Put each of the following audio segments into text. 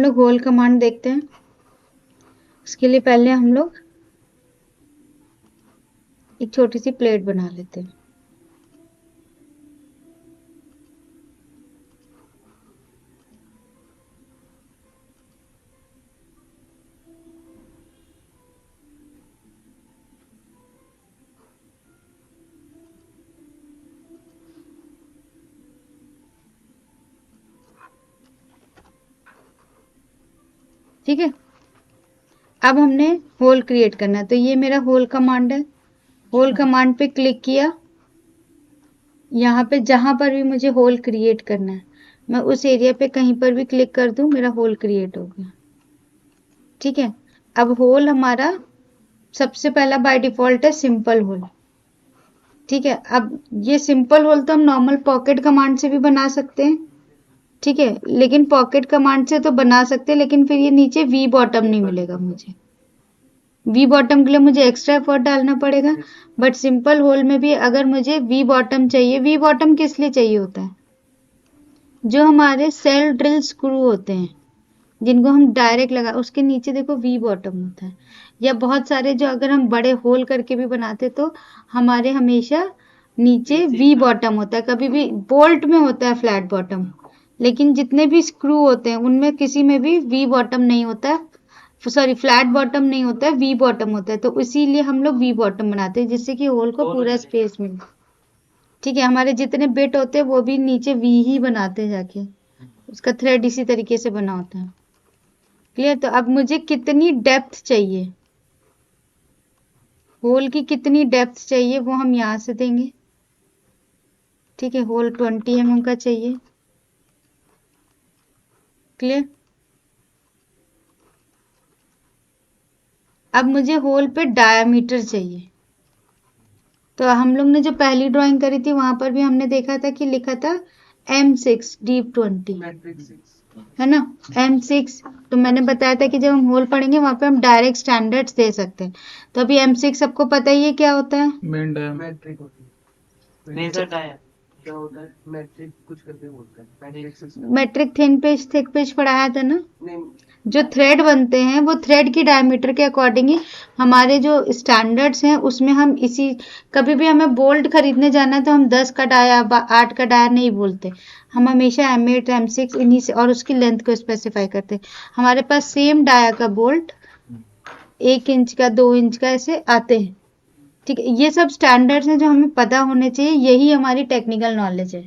हम लोग whole command देखते हैं। उसके लिए पहले हम लोग एक छोटी सी प्लेट बना लेते हैं। ठीक है, अब हमने होल क्रिएट करना है, तो ये मेरा होल कमांड है। होल कमांड पे क्लिक किया, यहाँ पे जहां पर भी मुझे होल क्रिएट करना है मैं उस एरिया पे कहीं पर भी क्लिक कर दूं, मेरा होल क्रिएट हो गया। ठीक है, अब होल हमारा सबसे पहला बाय डिफॉल्ट है सिंपल होल। ठीक है, अब ये सिंपल होल तो हम नॉर्मल पॉकेट कमांड से भी बना सकते हैं। ठीक है, लेकिन पॉकेट कमांड से तो बना सकते हैं, लेकिन फिर ये नीचे वी बॉटम नहीं मिलेगा मुझे। वी बॉटम के लिए मुझे एक्स्ट्रा एफर्ट डालना पड़ेगा। बट सिंपल होल में भी अगर मुझे वी बॉटम चाहिए, वी बॉटम किस लिए चाहिए होता है? जो हमारे सेल ड्रिल स्क्रू होते हैं जिनको हम डायरेक्ट लगा, उसके नीचे देखो वी बॉटम होता है। या बहुत सारे जो अगर हम बड़े होल करके भी बनाते तो हमारे हमेशा नीचे वी बॉटम होता है। कभी भी बोल्ट में होता है फ्लैट बॉटम, लेकिन जितने भी स्क्रू होते हैं उनमें किसी में भी वी बॉटम नहीं होता है, सॉरी फ्लैट बॉटम नहीं होता है, वी बॉटम होता है। तो इसीलिए हम लोग वी बॉटम बनाते हैं जिससे कि होल को पूरा स्पेस मिले। ठीक है, हमारे जितने बिट होते हैं वो भी नीचे वी ही बनाते हैं जाके, उसका थ्रेड इसी तरीके से बना होता है। क्लियर? तो अब मुझे कितनी डेप्थ चाहिए, होल की कितनी डेप्थ चाहिए वो हम यहां से देंगे। ठीक है, होल 20 mm का चाहिए। क्लियर? अब मुझे होल पे डायामीटर चाहिए। तो हम लोग ने जो पहली ड्राइंग करी थी वहां पर भी हमने देखा था कि लिखा था M6 डीप 20, है ना, M6। तो मैंने बताया था कि जब हम होल पढ़ेंगे वहां पे हम डायरेक्ट स्टैंडर्ड्स दे सकते हैं। तो अभी M6 सबको पता ही है क्या होता है? मेन डायमीटर मेजर डाया क्या होता है? मैट्रिक कुछ करके बोलते हैं। मैट्रिक थिक पेज पढ़ाया था ना? नहीं, जो थ्रेड बनते हैं वो थ्रेड की डायमीटर के अकॉर्डिंग ही हमारे जो स्टैंडर्ड्स हैं उसमें हम इसी, कभी भी हमें बोल्ट खरीदने जाना है तो हम 10 का डाया 8 का डाया नहीं बोलते, हम हमेशा M8 M6 इन्हीं से और उसकी लेंथ को स्पेसिफाई करते हैं। हमारे पास सेम डाया का बोल्ट 1 इंच का 2 इंच का ऐसे आते हैं। ठीक है, ये सब स्टैंडर्ड्स हैं जो हमें पता होने चाहिए, यही हमारी टेक्निकल नॉलेज है।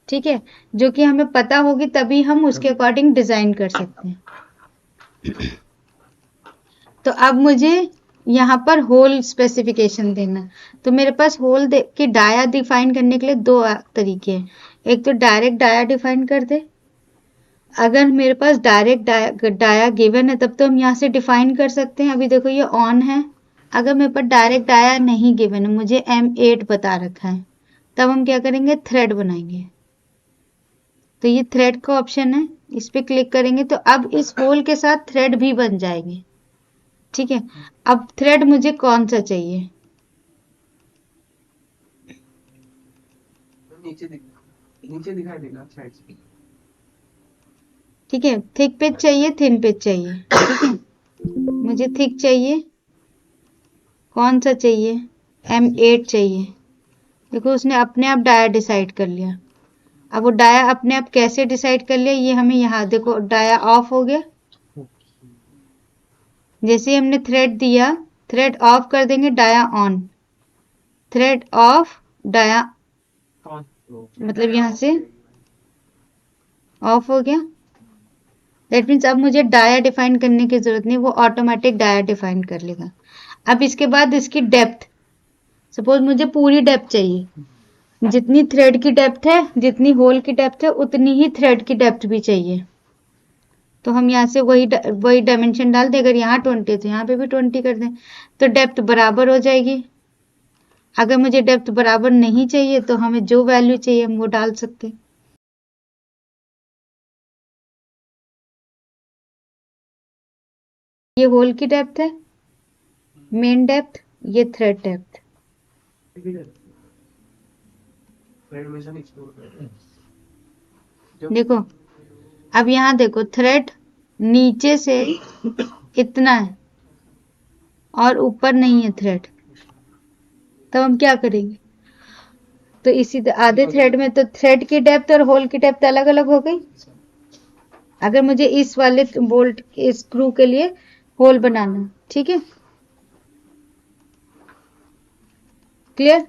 ठीक है, जो कि हमें पता होगी तभी हम उसके अकॉर्डिंग डिजाइन कर सकते हैं। तो अब मुझे यहाँ पर होल स्पेसिफिकेशन देना, तो मेरे पास होल की डाया डिफाइन करने के लिए दो तरीके हैं। एक तो डायरेक्ट डाया डिफाइन कर दे, अगर मेरे पास डायरेक्ट डाया गिवन है तब तो हम यहाँ से डिफाइन कर सकते हैं। अभी देखो ये ऑन है। अगर मेरे पास डायरेक्ट डाया नहीं गिवन है, मुझे M8 बता रखा है, तब हम क्या करेंगे, थ्रेड बनाएंगे। तो ये थ्रेड का ऑप्शन है, इस पे क्लिक करेंगे तो अब इस होल के साथ थ्रेड भी बन जाएंगे। ठीक है, अब थ्रेड मुझे कौन सा चाहिए? नीचे दिखाई देगा साइड से। ठीक है, थिक पेज चाहिए थिन पेज चाहिए? ठीक है, मुझे थिक चाहिए। कौन सा चाहिए? M8 चाहिए। देखो उसने अपने आप डाया डिसाइड कर लिया। अब वो डाया अपने आप कैसे डिसाइड कर लिया ये हमें यहाँ देखो, डाया ऑफ हो गया। जैसे हमने थ्रेड दिया, थ्रेड ऑफ कर देंगे, डाया ऑन, थ्रेड ऑफ, डाया मतलब यहाँ से ऑफ हो गया। दैट मीन्स अब मुझे डाया डिफाइन करने की जरूरत नहीं, वो ऑटोमेटिक डाया डिफाइन कर लेगा। अब इसके बाद इसकी डेप्थ, सपोज मुझे पूरी डेप्थ चाहिए, जितनी थ्रेड की डेप्थ है, जितनी होल की डेप्थ है उतनी ही थ्रेड की डेप्थ भी चाहिए। तो हम यहाँ से वही डायमेंशन डाल दें। अगर यहाँ 20 तो यहाँ पे भी 20 कर दें, तो डेप्थ बराबर हो जाएगी। अगर मुझे डेप्थ बराबर नहीं चाहिए तो हमें जो वैल्यू चाहिए हम वो डाल सकते हैं। ये होल की डेप्थ है, मेन डेप्थ, ये थ्रेड डेप्थ। देखो अब यहाँ देखो, थ्रेड नीचे से इतना है और ऊपर नहीं है थ्रेड, तब हम क्या करेंगे? तो इसी आधे थ्रेड में तो थ्रेड की डेप्थ और होल की डेप्थ अलग अलग हो गई। अगर मुझे इस वाले बोल्ट स्क्रू के लिए होल बनाना, ठीक है, क्लियर?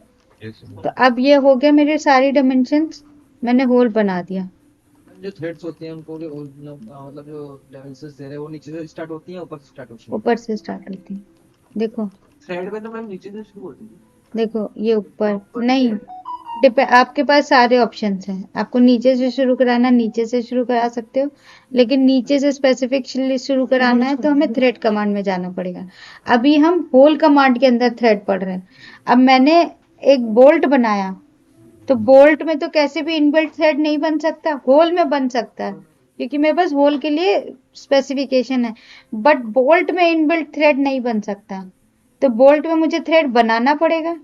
तो अब ये हो गया मेरे सारी डायमेंशंस, मैंने होल बना दिया। जो थ्रेड्स होते हैं उनको मतलब जो डायमेंशंस दे रहे हैं वो नीचे से स्टार्ट होती हैं ऊपर से स्टार्ट होती हैं? ऊपर से स्टार्ट होती है, देखो थ्रेड में तो मैम नीचे से शुरू होती है। देखो ये ऊपर नहीं, आपके पास सारे ऑप्शंस हैं, आपको नीचे से शुरू कराना नीचे से शुरू करा सकते हो, लेकिन नीचे से स्पेसिफिकली शुरू कराना है तो हमें थ्रेड कमांड में जाना पड़ेगा। अभी हम होल कमांड के अंदर थ्रेड पढ़ रहे हैं। अब मैंने एक बोल्ट बनाया, तो बोल्ट में तो कैसे भी इनबिल्ट थ्रेड नहीं बन सकता, होल में बन सकता है क्योंकि मेरे पास होल के लिए स्पेसिफिकेशन है, बट बोल्ट में इनबिल्ट थ्रेड नहीं बन सकता, तो बोल्ट में मुझे थ्रेड बनाना पड़ेगा।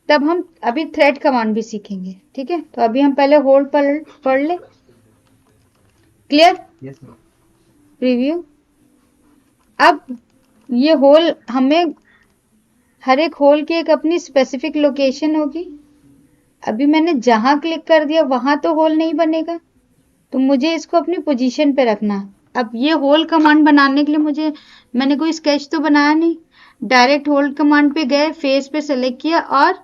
तब हम अभी थ्रेड कमांड भी सीखेंगे, ठीक है? तो अभी हम पहले होल पढ़ ले, क्लियर? Yes ma'am. प्रीव्यू। अब ये होल हमें, हर एक होल की एक अपनी स्पेसिफिक लोकेशन होगी। अभी मैंने जहां क्लिक कर दिया वहां तो होल नहीं बनेगा, तो मुझे इसको अपनी पोजीशन पे रखना है। अब ये होल कमांड बनाने के लिए मैंने कोई स्केच तो बनाया नहीं, डायरेक्ट होल कमांड पे गए, फेस पे सेलेक्ट किया और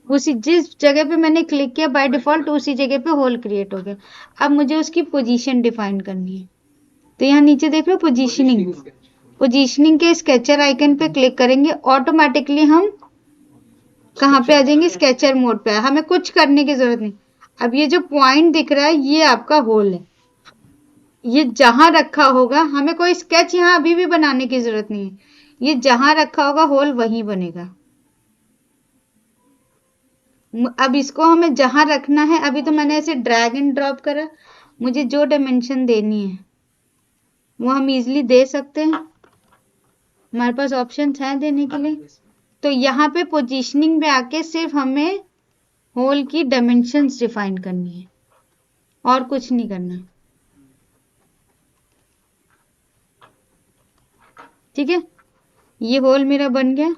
उसी जिस जगह पे मैंने क्लिक किया बाय डिफॉल्ट उसी जगह पे होल क्रिएट हो गया। अब मुझे उसकी पोजीशन डिफाइन करनी है, तो यहाँ नीचे देख रहे हो पोजीशनिंग, पोजीशनिंग के स्केचर आइकन पे क्लिक करेंगे, ऑटोमेटिकली हम कहाँ पे आ जाएंगे? स्केचर मोड पे। हमें कुछ करने की जरूरत नहीं। अब ये जो पॉइंट दिख रहा है ये आपका होल है, ये जहां रखा होगा, हमें कोई स्केच यहाँ अभी भी बनाने की जरूरत नहीं है, ये जहां रखा होगा होल वहीं बनेगा। अब इसको हमें जहां रखना है, अभी तो मैंने ऐसे ड्रैग एंड ड्रॉप करा, मुझे जो डायमेंशन देनी है वो हम इजीली दे सकते हैं, हमारे पास ऑप्शन है देने के लिए। तो यहाँ पे पोजीशनिंग में आके सिर्फ हमें होल की डायमेंशंस डिफाइन करनी है और कुछ नहीं करना, ठीक है? ये होल मेरा बन गया।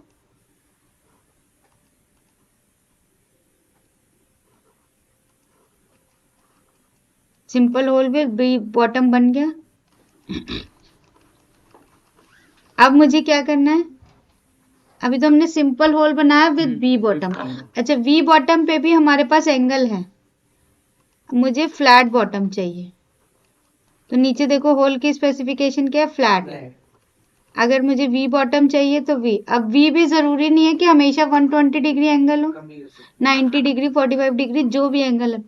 सिंपल होल भी बॉटम बन गया। अब मुझे क्या करना है? अभी तो हमने सिंपल होल बनाया विद वी बॉटम। अच्छा, वी बॉटम पे भी हमारे पास एंगल है, मुझे फ्लैट बॉटम चाहिए, तो नीचे देखो होल की स्पेसिफिकेशन क्या है? फ्लैट। अगर मुझे वी बॉटम चाहिए तो वी, अब वी भी जरूरी नहीं है कि हमेशा 120 डिग्री एंगल हो, 90 डिग्री 45 डिग्री जो भी एंगल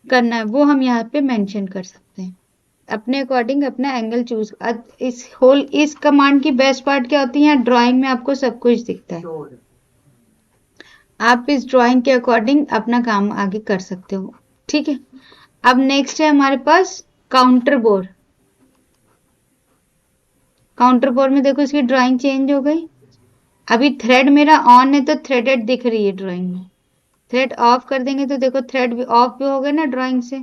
करना है वो हम यहाँ पे मेंशन कर सकते हैं, अपने अकॉर्डिंग अपना एंगल चूज। इस कमांड की बेस्ट पार्ट क्या होती है? ड्राइंग में आपको सब कुछ दिखता है, आप इस ड्राइंग के अकॉर्डिंग अपना काम आगे कर सकते हो, ठीक है? अब नेक्स्ट है हमारे पास काउंटर बोर। काउंटर बोर में देखो इसकी ड्राइंग चेंज हो गई। अभी थ्रेड मेरा ऑन है तो थ्रेडेड दिख रही है ड्राइंग में, थ्रेड ऑफ कर देंगे तो देखो थ्रेड भी ऑफ भी हो गए ना ड्राइंग से,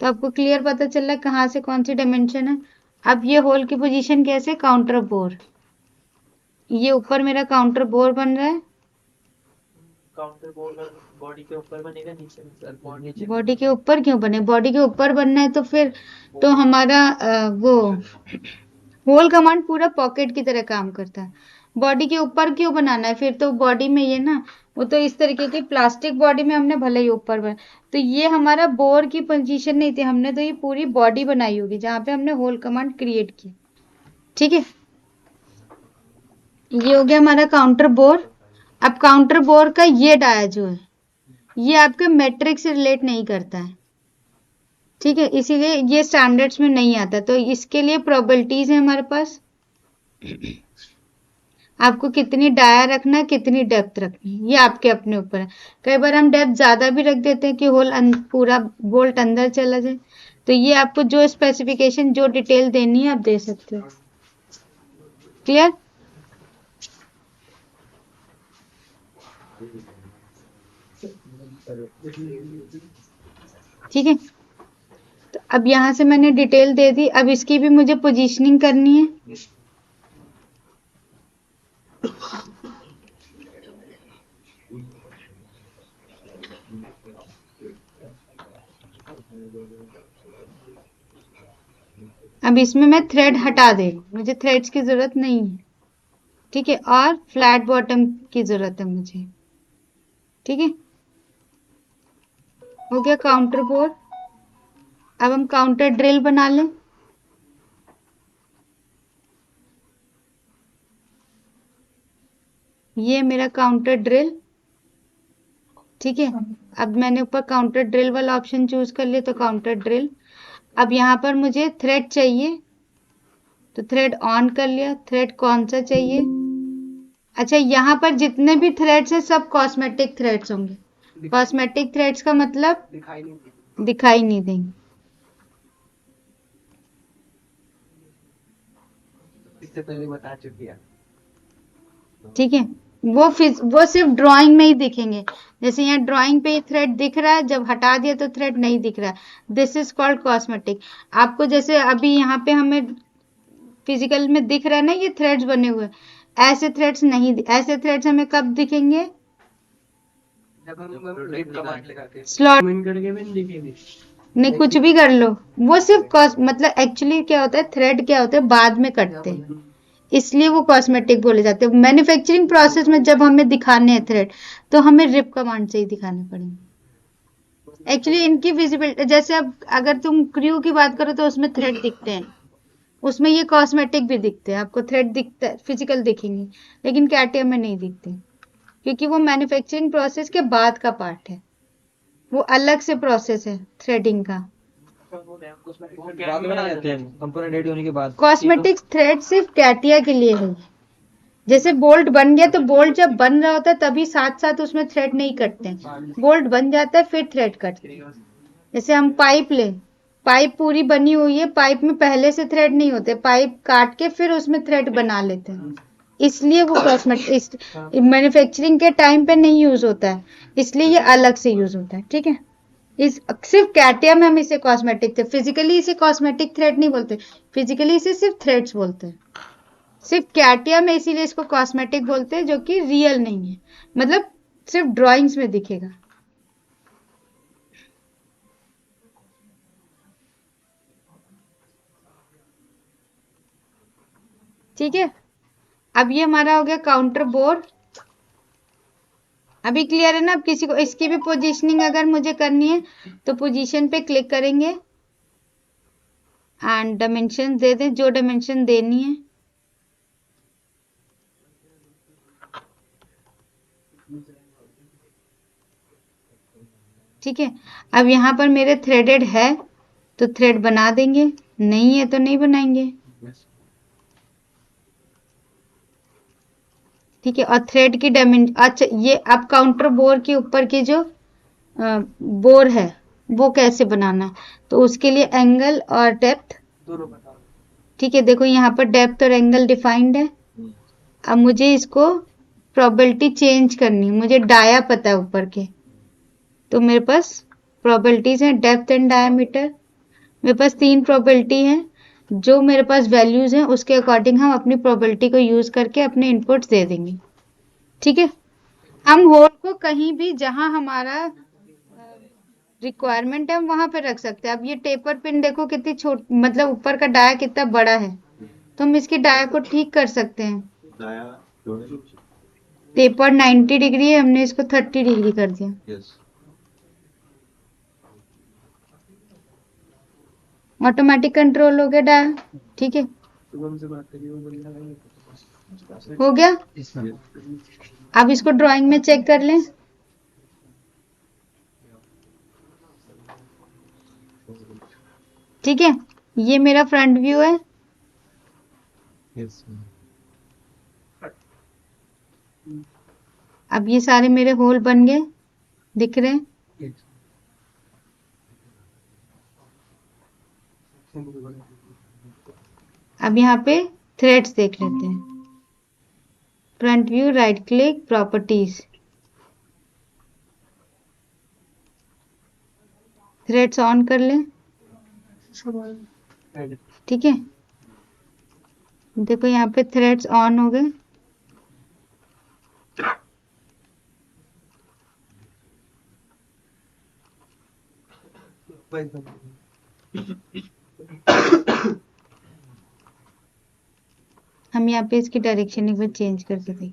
तो आपको क्लियर पता चल रहा है कहाँ से कौन सी डायमेंशन है। अब ये होल की पोजीशन कैसे? काउंटर बोर, ये ऊपर मेरा काउंटर बोर बन रहा है, काउंटर बोर्ड बॉडी के ऊपर बनेगा, नीचे बॉडी के ऊपर क्यों बने? बॉडी के ऊपर बनना है तो फिर तो हमारा वो होल कमांड पूरा पॉकेट की तरह काम करता है, बॉडी के ऊपर क्यों बनाना है? फिर तो बॉडी में ये ना, वो तो इस तरीके की प्लास्टिक बॉडी में हमने भले ही ऊपर बना, तो ये हमारा बोर की पोजीशन नहीं थी, हमने तो ये पूरी बॉडी बनाई होगी जहां पे हमने होल कमांड क्रिएट की, ठीक है? ये हो गया हमारा काउंटर बोर। अब काउंटर बोर का ये डाया जो है ये आपके मैट्रिक्स से रिलेट नहीं करता है, ठीक है? इसीलिए ये स्टैंडर्ड्स में नहीं आता, तो इसके लिए प्रोबेबिलिटीज है हमारे पास, आपको कितनी डाया रखना है, कितनी डेप्थ रखनी है, ये आपके अपने ऊपर है। कई बार हम डेप्थ ज्यादा भी रख देते हैं कि होल पूरा बोल्ट अंदर चला जाए, तो ये आपको जो स्पेसिफिकेशन जो डिटेल देनी है आप दे सकते हो, क्लियर? ठीक है, तो अब यहाँ से मैंने डिटेल दे दी, अब इसकी भी मुझे पोजीशनिंग करनी है। अब इसमें मैं थ्रेड हटा दे, मुझे थ्रेड्स की जरूरत नहीं है, ठीक है, और फ्लैट बॉटम की जरूरत है मुझे, ठीक है। हो गया काउंटर बोर। अब हम काउंटर ड्रिल बना लें। ये मेरा काउंटर ड्रिल, ठीक है। अब मैंने ऊपर काउंटर ड्रिल वाला ऑप्शन चूज कर लिया, तो काउंटर ड्रिल। अब यहाँ पर मुझे थ्रेड चाहिए, तो थ्रेड ऑन कर लिया। थ्रेड कौन सा चाहिए? अच्छा, यहाँ पर जितने भी थ्रेड्स हैं सब कॉस्मेटिक थ्रेड्स होंगे। कॉस्मेटिक थ्रेड्स का मतलब दिखाई नहीं देंगे। इससे पहले बता चुकी है, ठीक है, वो सिर्फ ड्राइंग में ही दिखेंगे। जैसे यहाँ ड्राइंग पे थ्रेड दिख रहा है, जब हटा दिया तो थ्रेड नहीं दिख रहा है। This is called cosmetic. आपको जैसे अभी यहाँ पे हमें फिजिकल में दिख रहा है ना, ये थ्रेड्स बने हुए, ऐसे थ्रेड्स नहीं, ऐसे थ्रेड्स हमें कब दिखेंगे? जब हम रिप कमांड लगा के स्लॉट ज़ूम इन करके भी नहीं दिखेगी। नहीं, कुछ भी कर लो, वो सिर्फ मतलब एक्चुअली क्या होता है, थ्रेड क्या होता है, बाद में कटते हैं, इसलिए वो कॉस्मेटिक बोले जाते हैं। मैन्युफैक्चरिंग प्रोसेस में जब हमें दिखाने हैं थ्रेड, तो हमें रिप कमांड से ही दिखाने पड़ेंगे। एक्चुअली इनकी विजिबिलिटी, जैसे अब अगर तुम क्रू की बात करो तो उसमें थ्रेड दिखते हैं, उसमें ये कॉस्मेटिक भी दिखते हैं, आपको थ्रेड दिखता है, फिजिकल दिखेंगे, लेकिन कैटिया में नहीं दिखते, क्योंकि वो मैन्युफैक्चरिंग प्रोसेस के बाद का पार्ट है, वो अलग से प्रोसेस है थ्रेडिंग का। बाद में बनाए जाते हैं कंपोनेंट रेडी होने के बाद। कॉस्मेटिक थ्रेड सिर्फ कैटिया के लिए है। जैसे बोल्ट बन गया, तो बोल्ट जब बन रहा होता है तभी साथ साथ उसमें थ्रेड नहीं कटते हैं, बोल्ट बन जाता है फिर थ्रेड कटते हैं। जैसे हम पाइप ले, पाइप पूरी बनी हुई है, पाइप में पहले से थ्रेड नहीं होते, पाइप काट के फिर उसमें थ्रेड बना लेते हैं, इसलिए वो कॉस्मेटिक मैन्युफैक्चरिंग के टाइम पे नहीं यूज होता है, इसलिए ये अलग से यूज होता है, ठीक है। इस सिर्फ कैटिया में हम इसे कॉस्मेटिक थे, फिजिकली इसे कॉस्मेटिक थ्रेड नहीं बोलते, फिजिकली इसे सिर्फ थ्रेड्स बोलते हैं। सिर्फ कैटिया में इसीलिए इसको कॉस्मेटिक बोलते हैं, जो कि रियल नहीं है, मतलब सिर्फ ड्राइंग्स में दिखेगा। ठीक है, अब ये हमारा हो गया काउंटर बोर। अभी क्लियर है ना? अब किसी को इसकी भी पोजीशनिंग अगर मुझे करनी है तो पोजीशन पे क्लिक करेंगे एंड डायमेंशन दे दें जो डायमेंशन देनी है। ठीक है, अब यहाँ पर मेरे थ्रेडेड है तो थ्रेड बना देंगे, नहीं है तो नहीं बनाएंगे। ठीक है, और थ्रेड की डायमेंशन, अच्छा ये अब काउंटर बोर के ऊपर की जो बोर है वो कैसे बनाना है, तो उसके लिए एंगल और डेप्थ दोनों बताओ। ठीक है, देखो यहाँ पर डेप्थ और एंगल डिफाइंड है। अब मुझे इसको प्रोबेबिलिटी चेंज करनी, मुझे डाया पता है ऊपर के, तो मेरे पास प्रोबेबिलिटीज हैं डेप्थ एंड डायमीटर। मेरे पास 3 प्रोबेबिलिटी हैं, जो मेरे पास वैल्यूज हैं उसके अकॉर्डिंग हम अपनी प्रोबेबिलिटी को यूज करके अपने इनपुट्स दे देंगे। ठीक है, हम होल को कहीं भी जहां हमारा रिक्वायरमेंट है हम वहां पे रख सकते हैं। अब ये टेपर पिन देखो कितनी छोट, मतलब ऊपर का डाया कितना बड़ा है, तो हम इसकी डाया को ठीक कर सकते हैं। टेपर 90 डिग्री है, हमने इसको 30 डिग्री कर दिया। ऑटोमेटिक कंट्रोल हो गया डाया। ठीक है, शुभम से बात करिए, वो बोलेगा हो गया। अब इसको ड्राइंग में चेक कर लें। ठीक है, ये मेरा फ्रंट व्यू है। अब ये सारे मेरे होल बन गए, दिख रहे हैं। अब यहाँ पे थ्रेड्स देख लेते हैं। Front view, right click, properties, threads on कर लें। ठीक है, देखो यहाँ पे थ्रेड्स ऑन हो गए। हम यहाँ पे इसकी डायरेक्शन एक बार चेंज करके देखें।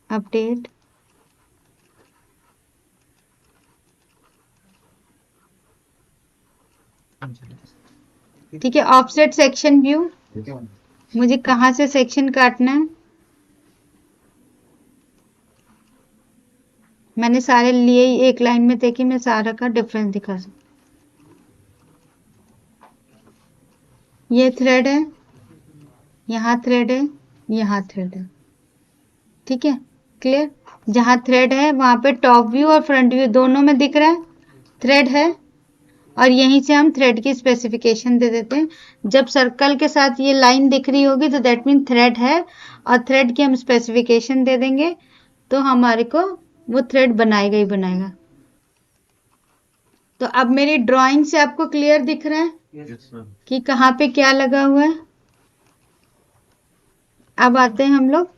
अपडेट, ठीक है। ऑफसेट सेक्शन व्यू, मुझे कहाँ से सेक्शन काटना है, मैंने सारे लिए ही एक लाइन में थे कि मैं सारा का डिफरेंस दिखा सकूं। ये थ्रेड है, यहाँ थ्रेड है, यहाँ थ्रेड है, ठीक है, क्लियर। जहाँ थ्रेड है वहां पे टॉप व्यू और फ्रंट व्यू दोनों में दिख रहा है थ्रेड है, और यहीं से हम थ्रेड की स्पेसिफिकेशन दे देते हैं। जब सर्कल के साथ ये लाइन दिख रही होगी तो दैट मीन थ्रेड है, और थ्रेड की हम स्पेसिफिकेशन दे देंगे तो हमारे को वो थ्रेड बनाएगा ही बनाएगा। तो अब मेरी ड्राइंग से आपको क्लियर दिख रहा है यस मैम। कि कहाँ पे क्या लगा हुआ है। अब आते हैं हम लोग,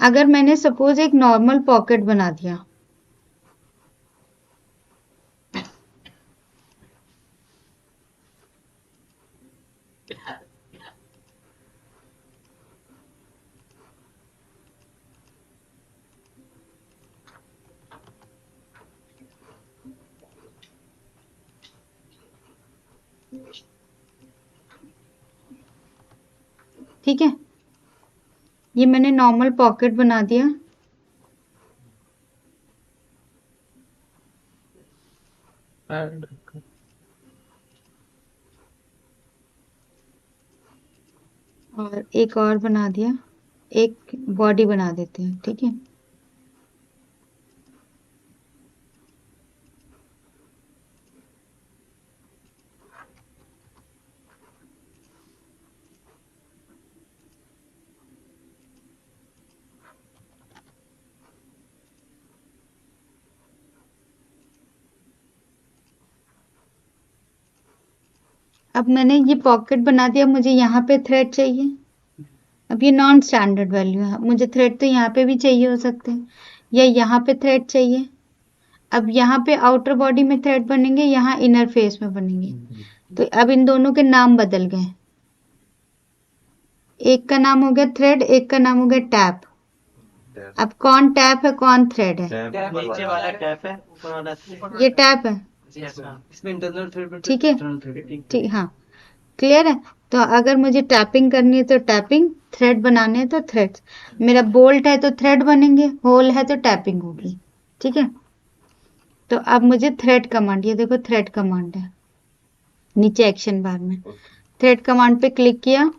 अगर मैंने सपोज एक नॉर्मल पॉकेट बना दिया, ठीक है, ये मैंने नॉर्मल पॉकेट बना दिया। और एक और बना दिया, एक बॉडी बना देते हैं, ठीक है। अब मैंने ये पॉकेट बना दिया, मुझे यहाँ पे थ्रेड चाहिए। अब ये नॉन स्टैंडर्ड वैल्यू है, मुझे थ्रेड तो यहाँ पे भी चाहिए हो सकते हैं, या यहाँ पे थ्रेड चाहिए। अब यहाँ पे आउटर बॉडी में थ्रेड बनेंगे, यहाँ इनर फेस में बनेंगे। तो अब इन दोनों के नाम बदल गए, एक का नाम हो गया थ्रेड, एक का नाम हो गया टैप। अब कौन टैप है कौन थ्रेड है? नीचे वाला टैप है, ऊपर वाला थ्रेड। ये टैप है, यस मैम। इसमें इंटरनल थ्रेड, ठीक है, एक्सटर्नल थ्रेड। ठीक, हाँ, क्लियर है। तो अगर मुझे टैपिंग करनी है तो टैपिंग, थ्रेड बनाने हैं तो थ्रेड्स। मेरा बोल्ट है तो थ्रेड बनेंगे, होल है तो टैपिंग होगी, ठीक है। तो अब मुझे थ्रेड कमांड, ये देखो थ्रेड कमांड है नीचे एक्शन बार में। थ्रेड कमांड पे क्लिक किया।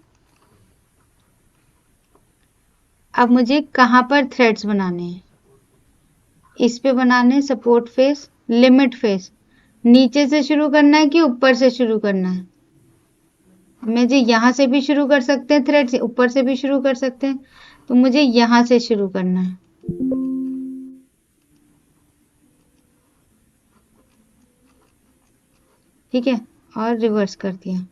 अब मुझे कहाँ पर थ्रेड्स बनाने हैं, इस पे बनाने, सपोर्ट फेस, लिमिट फेस, नीचे से शुरू करना है कि ऊपर से शुरू करना है? मुझे यहाँ से भी शुरू कर सकते हैं थ्रेड से, ऊपर से भी शुरू कर सकते हैं, तो मुझे यहाँ से शुरू करना है, ठीक है, और रिवर्स कर दिया।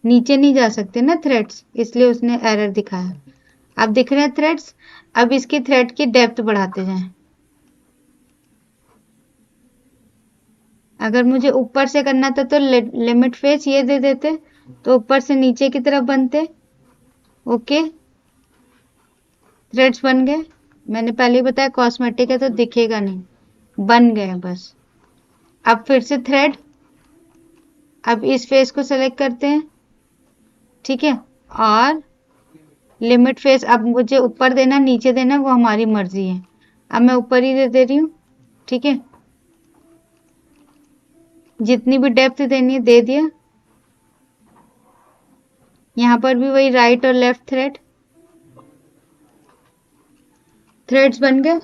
नीचे नहीं जा सकते ना थ्रेड्स, इसलिए उसने एरर दिखाया। अब दिख रहे हैं थ्रेड्स, अब इसकी थ्रेड की डेप्थ बढ़ाते जाएं। अगर मुझे ऊपर से करना था तो लिमिट फेस ये दे देते, तो ऊपर से नीचे की तरफ बनते। ओके, थ्रेड्स बन गए। मैंने पहले ही बताया कॉस्मेटिक है तो दिखेगा नहीं, बन गए बस। अब फिर से थ्रेड, अब इस फेस को सेलेक्ट करते हैं, ठीक है, और लिमिट फेस, अब मुझे ऊपर देना नीचे देना वो हमारी मर्जी है। अब मैं ऊपर ही दे रही हूँ, ठीक है, जितनी भी डेप्थ देनी है दे दिया। यहाँ पर भी वही राइट और लेफ्ट थ्रेड, थ्रेड्स बन गए।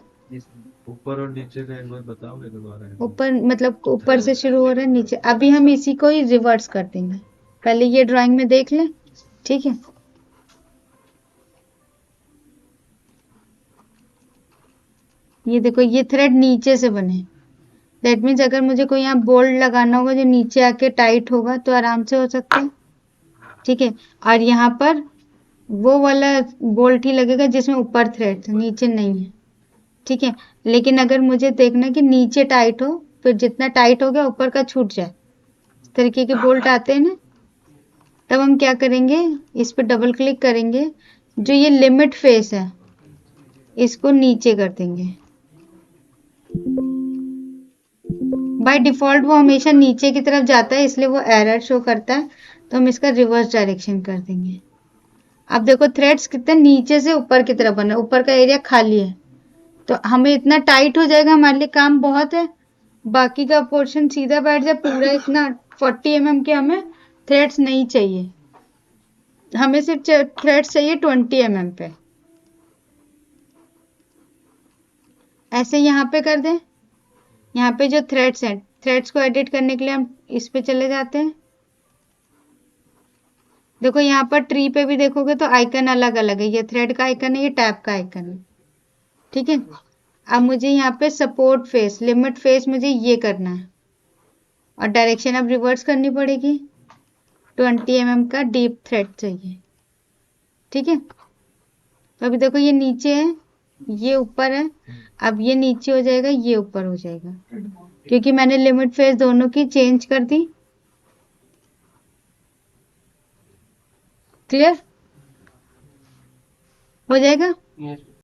ऊपर और नीचे का एक बार बताओगे दोबारा? ऊपर मतलब ऊपर से शुरू हो रहा है नीचे। अभी हम इसी को ही रिवर्स कर देंगे, पहले ये ड्राइंग में देख लें, ठीक है। ये देखो ये थ्रेड नीचे से बने। दैट मीन्स अगर मुझे कोई यहाँ बोल्ट लगाना होगा जो नीचे आके टाइट होगा तो आराम से हो सकता है। ठीक है, और यहाँ पर वो वाला बोल्ट ही लगेगा जिसमें ऊपर थ्रेड है, नीचे नहीं है। ठीक है, लेकिन अगर मुझे देखना कि नीचे टाइट हो, फिर जितना टाइट हो गया ऊपर का छूट जाए, इस तरीके के बोल्ट आते हैं ना, तब हम क्या करेंगे, इस पर डबल क्लिक करेंगे, जो ये लिमिट फेस है इसको नीचे कर देंगे। बाय डिफॉल्ट वो हमेशा नीचे की तरफ जाता है, इसलिए वो एरर शो करता है, तो हम इसका रिवर्स डायरेक्शन कर देंगे। अब देखो थ्रेड्स कितने नीचे से ऊपर की तरफ बना, ऊपर का एरिया खाली है, तो हमें इतना टाइट हो जाएगा, हमारे लिए काम बहुत है। बाकी का पोर्शन सीधा बैठ जाए, पूरा इतना 40 mm के हमें थ्रेड्स नहीं चाहिए, हमें सिर्फ थ्रेड्स चाहिए 20 mm पे। ऐसे यहाँ पे कर दें। यहाँ पे जो थ्रेड्स हैं, थ्रेड्स को एडिट करने के लिए हम इस पे चले जाते हैं। देखो यहाँ पर ट्री पे भी देखोगे तो आइकन अलग अलग है, ये थ्रेड का आइकन है, ये टैब का आइकन है। ठीक है, अब मुझे यहाँ पे सपोर्ट फेस, लिमिट फेस मुझे ये करना है, और डायरेक्शन अब रिवर्स करनी पड़ेगी। 20 mm का डीप थ्रेड चाहिए। ठीक है, तो अभी देखो ये नीचे है, ये ऊपर है, अब ये नीचे हो जाएगा, ये ऊपर हो जाएगा, क्योंकि मैंने लिमिट फेस दोनों की चेंज कर दी। क्लियर हो जाएगा। Yes.